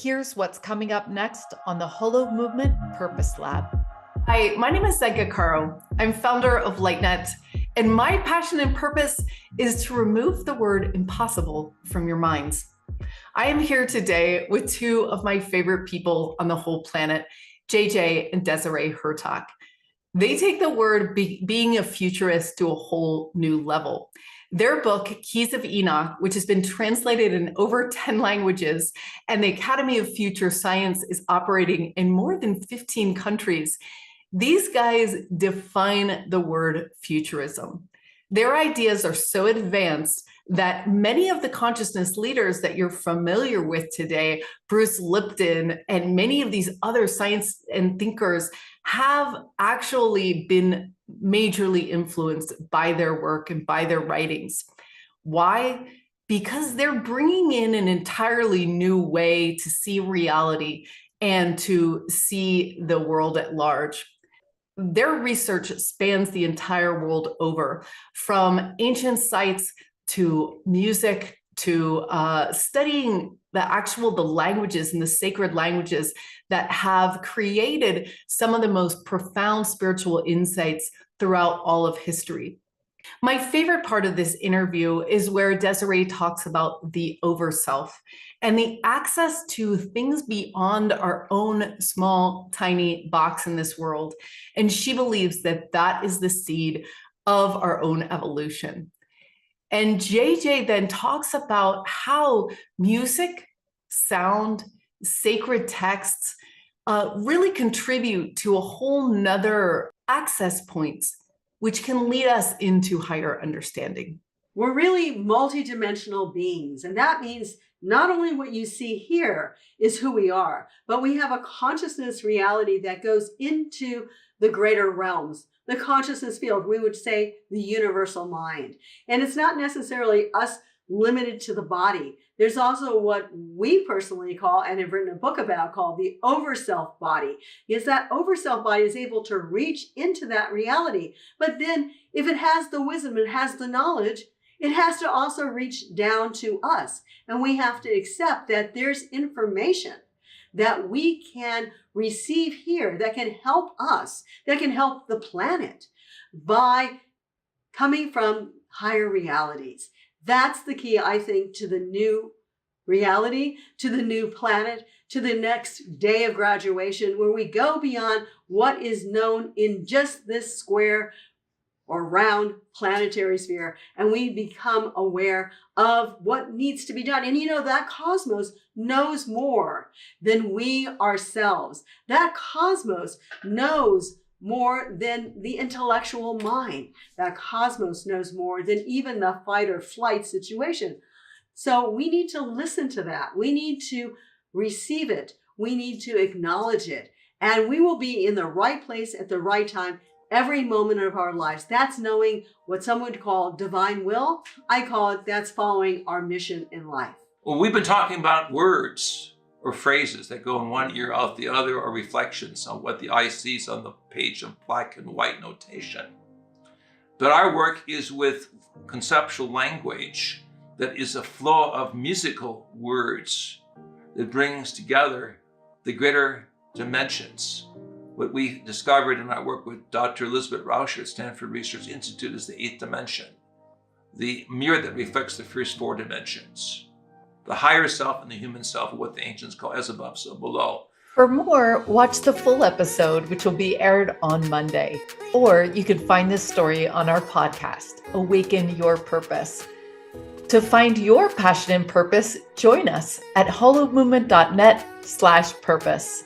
Here's what's coming up next on the Holo Movement Purpose Lab. Hi, my name is Zenka Caro. I'm founder of LightNet, and my passion and purpose is to remove the word impossible from your minds. I am here today with two of my favorite people on the whole planet, JJ and Desiree Hurtak. They take the word being a futurist to a whole new level. Their book, Keys of Enoch, which has been translated in over 10 languages, and the Academy of Future Science is operating in more than 15 countries. These guys define the word futurism. Their ideas are so advanced that many of the consciousness leaders that you're familiar with today, Bruce Lipton and many of these other science and thinkers, have actually been majorly influenced by their work and by their writings. Why? Because they're bringing in an entirely new way to see reality and to see the world at large. Their research spans the entire world over, from ancient sites to music to studying the languages and the sacred languages that have created some of the most profound spiritual insights throughout all of history. My favorite part of this interview is where Desiree talks about the Overself and the access to things beyond our own small, tiny box in this world. And she believes that that is the seed of our own evolution. And JJ then talks about how music, sound, sacred texts really contribute to a whole nother access points, which can lead us into higher understanding. We're really multidimensional beings, and that means not only what you see here is who we are, but we have a consciousness reality that goes into the greater realms, the consciousness field, we would say the universal mind. And it's not necessarily us limited to the body. There's also what we personally call, and have written a book about, called the Overself body. Is that Overself body is able to reach into that reality. But then if it has the wisdom, it has the knowledge, it has to also reach down to us. And we have to accept that there's information that we can receive here that can help us, that can help the planet by coming from higher realities. That's the key, I think, to the new reality, to the new planet, to the next day of graduation, where we go beyond what is known in just this square or round planetary sphere, and we become aware of what needs to be done. And you know, that cosmos knows more than we ourselves. That cosmos knows more than the intellectual mind. That cosmos knows more than even the fight or flight situation. So we need to listen to that. We need to receive it. We need to acknowledge it. And we will be in the right place at the right time every moment of our lives. That's knowing what some would call divine will. I call it, that's following our mission in life. Well, we've been talking about words or phrases that go in one ear out the other, or reflections on what the eye sees on the page of black and white notation. But our work is with conceptual language that is a flow of musical words that brings together the greater dimensions. What we discovered in our work with Dr. Elizabeth Rauscher at Stanford Research Institute is the eighth dimension, the mirror that reflects the first four dimensions. The higher self and the human self are what the ancients call as above, so below. For more, watch the full episode, which will be aired on Monday. Or you can find this story on our podcast, Awaken Your Purpose. To find your passion and purpose, join us at holomovement.net/purpose.